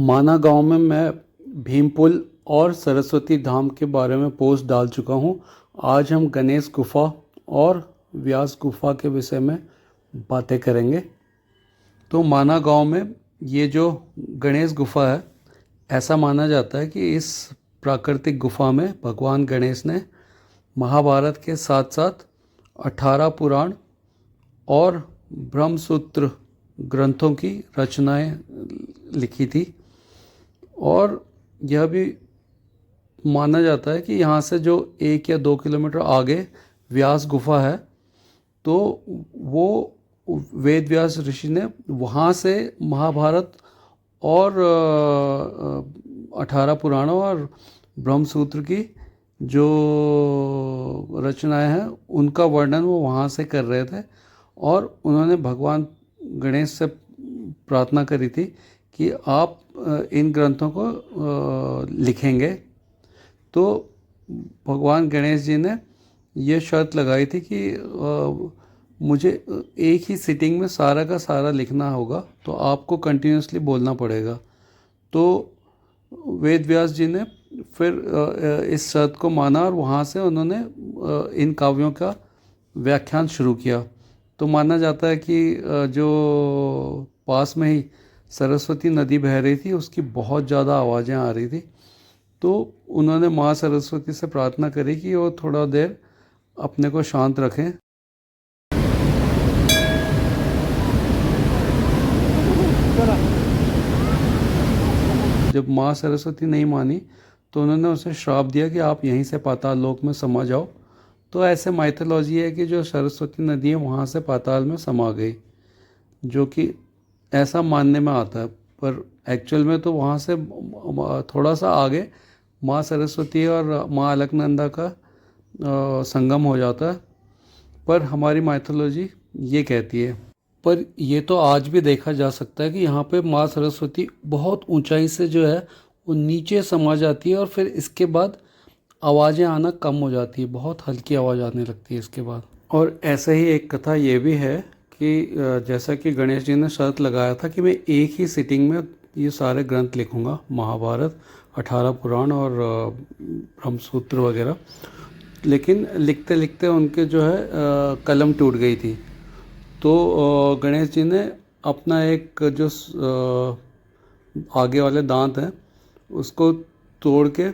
माना गांव में मैं भीम पुल और सरस्वती धाम के बारे में पोस्ट डाल चुका हूं। आज हम गणेश गुफा और व्यास गुफा के विषय में बातें करेंगे। तो माना गांव में ये जो गणेश गुफा है, ऐसा माना जाता है कि इस प्राकृतिक गुफा में भगवान गणेश ने महाभारत के साथ साथ 18 पुराण और ब्रह्मसूत्र ग्रंथों की रचनाएं लिखी थी। और यह भी माना जाता है कि यहाँ से जो 1 या 2 किलोमीटर आगे व्यास गुफा है, तो वो वेद व्यास ऋषि ने वहाँ से महाभारत और 18 पुराणों और ब्रह्मसूत्र की जो रचनाएं हैं उनका वर्णन वो वहाँ से कर रहे थे। और उन्होंने भगवान गणेश से प्रार्थना करी थी कि आप इन ग्रंथों को लिखेंगे। तो भगवान गणेश जी ने ये शर्त लगाई थी कि मुझे एक ही सिटिंग में सारा का सारा लिखना होगा, तो आपको कंटिन्यूसली बोलना पड़ेगा। तो वेद व्यास जी ने फिर इस शर्त को माना और वहाँ से उन्होंने इन काव्यों का व्याख्यान शुरू किया। तो माना जाता है कि जो पास में ही सरस्वती नदी बह रही थी, उसकी बहुत ज़्यादा आवाज़ें आ रही थी। तो उन्होंने माँ सरस्वती से प्रार्थना करी कि वो थोड़ा देर अपने को शांत रखें। जब माँ सरस्वती नहीं मानी तो उन्होंने उसे श्राप दिया कि आप यहीं से पाताल लोक में समा जाओ। तो ऐसे माइथोलॉजी है कि जो सरस्वती नदी है वहाँ से पाताल में समा गई, जो कि ऐसा मानने में आता है। पर एक्चुअल में तो वहाँ से थोड़ा सा आगे माँ सरस्वती और माँ अलकनंदा का संगम हो जाता है, पर हमारी माइथोलॉजी ये कहती है। पर ये तो आज भी देखा जा सकता है कि यहाँ पे माँ सरस्वती बहुत ऊंचाई से जो है वो नीचे समा जाती है और फिर इसके बाद आवाज़ें आना कम हो जाती है, बहुत हल्की आवाज़ आने लगती है इसके बाद। और ऐसे ही एक कथा ये भी है कि जैसा कि गणेश जी ने शर्त लगाया था कि मैं एक ही सिटिंग में ये सारे ग्रंथ लिखूंगा, महाभारत, 18 पुराण और ब्रह्मसूत्र वगैरह। लेकिन लिखते लिखते उनके जो है कलम टूट गई थी। तो गणेश जी ने अपना एक जो आगे वाले दांत हैं उसको तोड़ के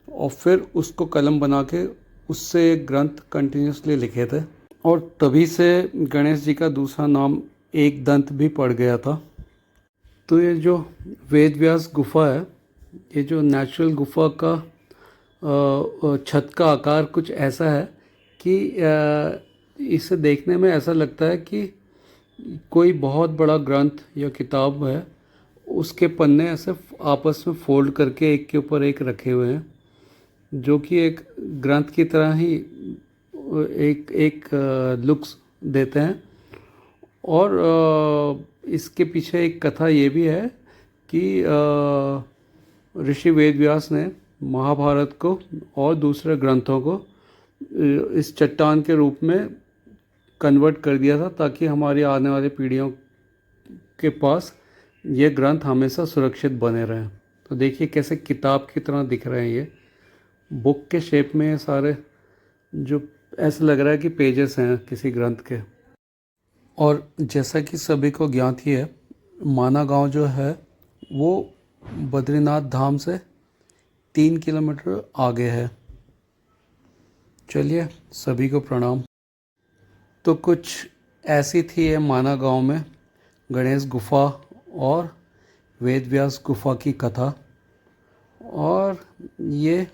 और फिर उसको कलम बना के उससे एक ग्रंथ कंटिन्यूसली लिखे थे। और तभी से गणेश जी का दूसरा नाम एक दंत भी पड़ गया था। तो ये जो वेद व्यास गुफा है, ये जो नेचुरल गुफा का छत का आकार कुछ ऐसा है कि इसे देखने में ऐसा लगता है कि कोई बहुत बड़ा ग्रंथ या किताब है, उसके पन्ने ऐसे आपस में फोल्ड करके एक के ऊपर एक रखे हुए हैं, जो कि एक ग्रंथ की तरह ही एक लुक्स देते हैं। और इसके पीछे एक कथा ये भी है कि ऋषि वेद व्यास ने महाभारत को और दूसरे ग्रंथों को इस चट्टान के रूप में कन्वर्ट कर दिया था, ताकि हमारी आने वाली पीढ़ियों के पास ये ग्रंथ हमेशा सुरक्षित बने रहें। तो देखिए कैसे किताब की तरह दिख रहे हैं, ये बुक के शेप में ये सारे, जो ऐसा लग रहा है कि पेजेस हैं किसी ग्रंथ के। और जैसा कि सभी को ज्ञात ही है, माना गांव जो है वो बद्रीनाथ धाम से 3 किलोमीटर आगे है। चलिए, सभी को प्रणाम। तो कुछ ऐसी थी ये माना गांव में गणेश गुफा और वेद व्यास गुफा की कथा। और ये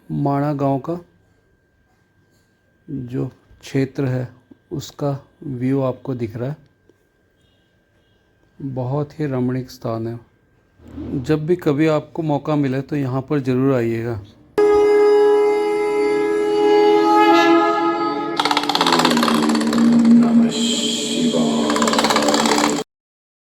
माना गांव का जो क्षेत्र है उसका व्यू आपको दिख रहा है। बहुत ही रमणीक स्थान है। जब भी कभी आपको मौका मिले तो यहाँ पर ज़रूर आइएगा।